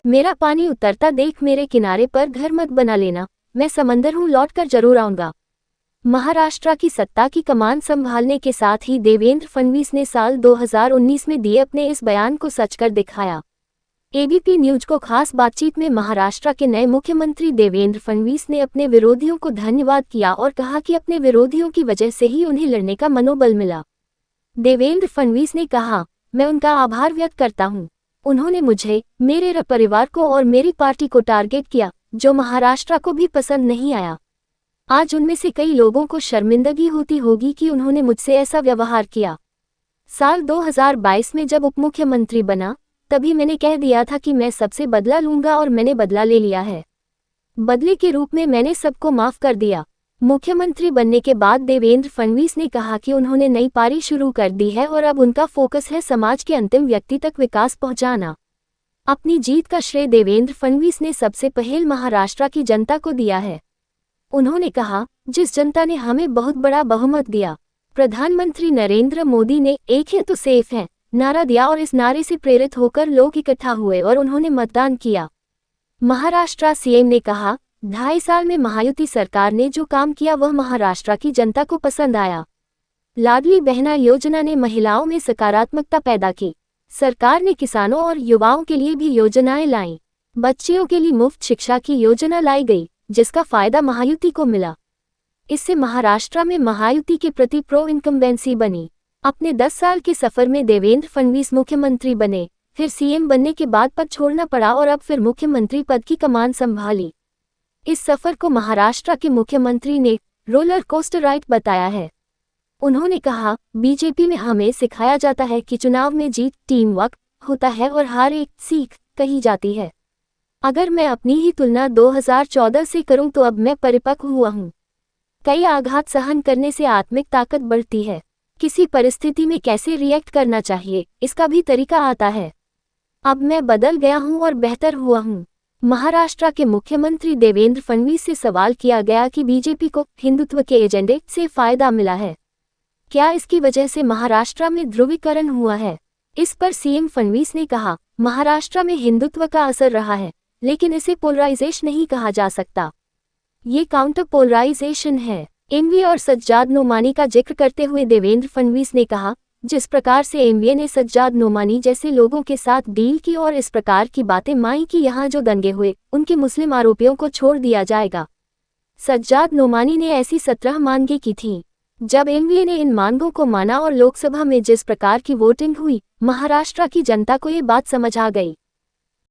मेरा पानी उतरता देख मेरे किनारे पर घर मत बना लेना, मैं समंदर हूँ, लौट कर जरूर आऊंगा। महाराष्ट्र की सत्ता की कमान संभालने के साथ ही देवेंद्र फडणवीस ने साल 2019 में दिए अपने इस बयान को सच कर दिखाया। एबीपी न्यूज को खास बातचीत में महाराष्ट्र के नए मुख्यमंत्री देवेंद्र फडणवीस ने अपने विरोधियों को धन्यवाद किया और कहा कि अपने विरोधियों की वजह से ही उन्हें लड़ने का मनोबल मिला। देवेंद्र फडणवीस ने कहा, मैं उनका आभार व्यक्त करता हूं। उन्होंने मुझे, मेरे परिवार को और मेरी पार्टी को टारगेट किया, जो महाराष्ट्र को भी पसंद नहीं आया। आज उनमें से कई लोगों को शर्मिंदगी होती होगी कि उन्होंने मुझसे ऐसा व्यवहार किया। साल 2022 में जब उपमुख्यमंत्री बना, तभी मैंने कह दिया था कि मैं सबसे बदला लूंगा और मैंने बदला ले लिया है। बदले के रूप में मैंने सबको माफ कर दिया। मुख्यमंत्री बनने के बाद देवेंद्र फडणवीस ने कहा कि उन्होंने नई पारी शुरू कर दी है और अब उनका फोकस है समाज के अंतिम व्यक्ति तक विकास पहुंचाना। अपनी जीत का श्रेय देवेंद्र फडणवीस ने सबसे पहले महाराष्ट्र की जनता को दिया है। उन्होंने कहा, जिस जनता ने हमें बहुत बड़ा बहुमत दिया, प्रधानमंत्री नरेंद्र मोदी ने एक है तो सेफ है नारा दिया और इस नारे से प्रेरित होकर लोग इकट्ठा हुए और उन्होंने मतदान किया। महाराष्ट्र सीएम ने कहा, 2.5 साल में महायुति सरकार ने जो काम किया वह महाराष्ट्र की जनता को पसंद आया। लाडली बहना योजना ने महिलाओं में सकारात्मकता पैदा की। सरकार ने किसानों और युवाओं के लिए भी योजनाएं लाईं। बच्चियों के लिए मुफ्त शिक्षा की योजना लाई गई, जिसका फायदा महायुति को मिला। इससे महाराष्ट्र में महायुति के प्रति प्रो इनकम्बेंसी बनी। अपने 10 साल के सफर में देवेंद्र फडणवीस मुख्यमंत्री बने, फिर सीएम बनने के बाद पद छोड़ना पड़ा और अब फिर मुख्यमंत्री पद की कमान संभाली। इस सफर को महाराष्ट्र के मुख्यमंत्री ने रोलर कोस्टर राइड बताया है। उन्होंने कहा, बीजेपी में हमें सिखाया जाता है कि चुनाव में जीत टीम वर्क होता है और हार एक सीख कही जाती है। अगर मैं अपनी ही तुलना 2014 से करूं तो अब मैं परिपक्व हुआ हूं। कई आघात सहन करने से आत्मिक ताकत बढ़ती है। किसी परिस्थिति में कैसे रिएक्ट करना चाहिए, इसका भी तरीका आता है। अब मैं बदल गया हूं और बेहतर हुआ हूं। महाराष्ट्र के मुख्यमंत्री देवेंद्र फडणवीस से सवाल किया गया कि बीजेपी को हिंदुत्व के एजेंडे से फायदा मिला है, क्या इसकी वजह से महाराष्ट्र में ध्रुवीकरण हुआ है। इस पर सीएम फडणवीस ने कहा, महाराष्ट्र में हिंदुत्व का असर रहा है, लेकिन इसे पोलराइजेशन नहीं कहा जा सकता। ये काउंटर पोलराइजेशन है। एमवीए और सज्जाद नोमानी का जिक्र करते हुए देवेंद्र फडणवीस ने कहा, जिस प्रकार से एमवीए ने सज्जाद नोमानी जैसे लोगों के साथ डील की और इस प्रकार की बातें माई कि यहाँ जो दंगे हुए उनके मुस्लिम आरोपियों को छोड़ दिया जाएगा। सज्जाद नोमानी ने ऐसी 17 मांगें की थीं। जब एमवीए ने इन मांगों को माना और लोकसभा में जिस प्रकार की वोटिंग हुई, महाराष्ट्र की जनता को ये बात समझ आ गई।